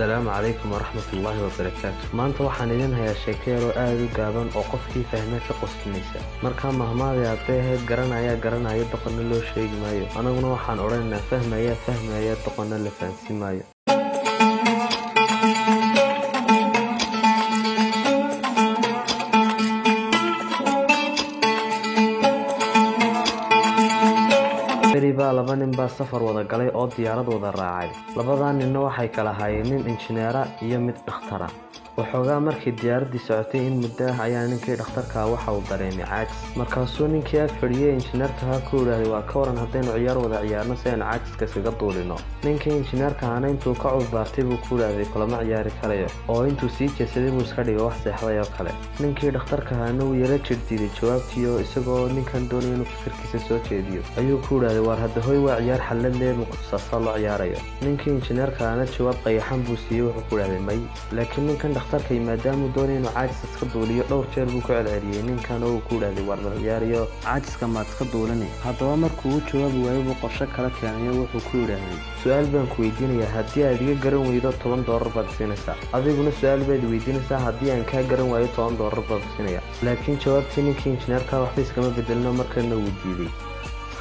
السلام عليكم ورحمة الله وبركاته. maanta waxaan idin hayaa sheeko aad u gaaban oo qofkii fahmay ka qoslinaysa. marka mahmaadi aad garanaya doqonna loo sheegi maayo. anaguna waxaan oranaynaa fahmaya doqonna la fahansiin maayo. laba nin baa safar wada galay oo diyaarad wada raacay. labadan ninna waxay kala hayeen nin injineera iyo mid dhakhtar ah. waxoogaa markii diyaaradii socotay in muddo ah ayaa ninkii dhakhtarka waxa uu dareemay caajis. markaasuu ninkii ag fadhiyay injineerka ku yiraahday waa ka waran haddaynu ciyaar wada ciyaarno si aan caajiska iskaga duulino. ninkii injineerka ahna intuu ka cudbaartay buu ku yiraahday kulama ciyaari karayo oo intuu sii jeesaday buu iska dhigay wax seexday oo kale. ninkii dhakhtarka ahna wuu yara jirdiiday jawaabtii oo isagoo ninkan doonaya inuu fikirkiisa soo jeediyo ayuu ku yiraahday war hadda hoy waa ciyaar xallad leh muqdisaaso loo ciyaarayo. ninkii injineerka ahna jawaab qayaxan buu siiyey wuxuu ku yiraahday may. laakiin ninkan dhakhtarka maadaama uu doonay inuu caajis iska duuliyo dhowr jeer buu ku celceliyay ninkan oo ku yiraahday war la ciyaariyo caajiska maad iska duulanay. haddaba markuu u jawaabi waayay buu qorshe kala keenay wuxuu ku yiraahday su'aal baan ku weydiinayaa haddii aad iga garan weydo $10 baad siinaysaa. adiguna su'aal baad weydiinaysaa haddii aan ka garan waayo $10 baad siinaya. laakiin jawaabtii ninkii injineerka waxba iskama bedelno markana wuu diiday.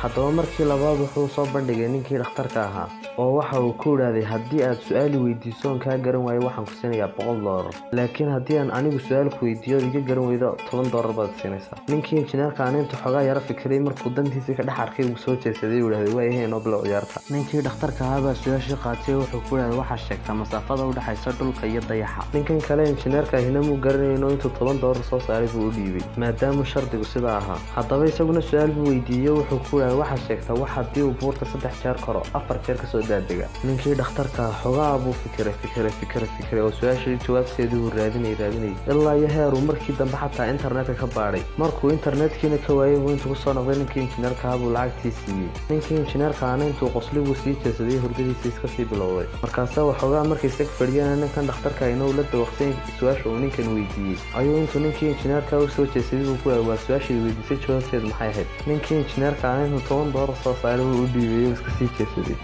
haddaba markii labaad wuxuu soo bandhigay ninkii dhakhtarka ahaa oo waxa uu ku yiraahday haddii aad su'aal weydiiso oo ka garan waayo waxaan ku siinayaa $100. laakiin haddii aan anigu su'aal ku weydiiyo iga garan weydo $10 baad siinaysaa. ninkii injineerka ahna intuu xogaa yara fikiray markuu dantiisa ka dhex arkay uu soo jeesaday uu yiraahday waa yahay inoo bilo ciyaarta. ninkii dhakhtarka ahaa baa su'aashii qaatay wuxuu ku yiraahday waxa sheegta masaafada u dhaxaysa dhulka iyo dayaxa. ninkan kale injineerka ahna muu garanayno intuu $10 soo saaray buu u dhiibay maadaama shardigu sidaa ahaa. haddaba isaguna su'aal buu weydiiyay wuxuu ku yiraahday waxa sheegta wax haddii uu buurta 3 jeer koro 4 jeer ka soo daadega. ninkii dhakhtarka xogaa buu fikiray oo su'aashii jawaabteedii uu raadinay ilaa iyo heer uu markii dambe xataa internetka ka baaray. markuu internetkiina ka waayay buu intuu soo noqday ninkii injineerka buu lacagtii siiyey. ninkii injineerka ahna intuu qosligu sii jeesaday hurdadiisa iska sii bilowday. markaasuu waxoogaa markii isag fadhiyana ninkan dhakhtarka inuu la dawaqsay su'aasha uu ninkan weydiiyey ayuu intuu ninkii injineerka u soo jeesaday buu ku yiraahday waa su'aashii weydiisay jawaabteedu maxay ahayd. ninkii injineerka ahna intuu $10 soo saaray buu u dhiibay iska sii jeesaday.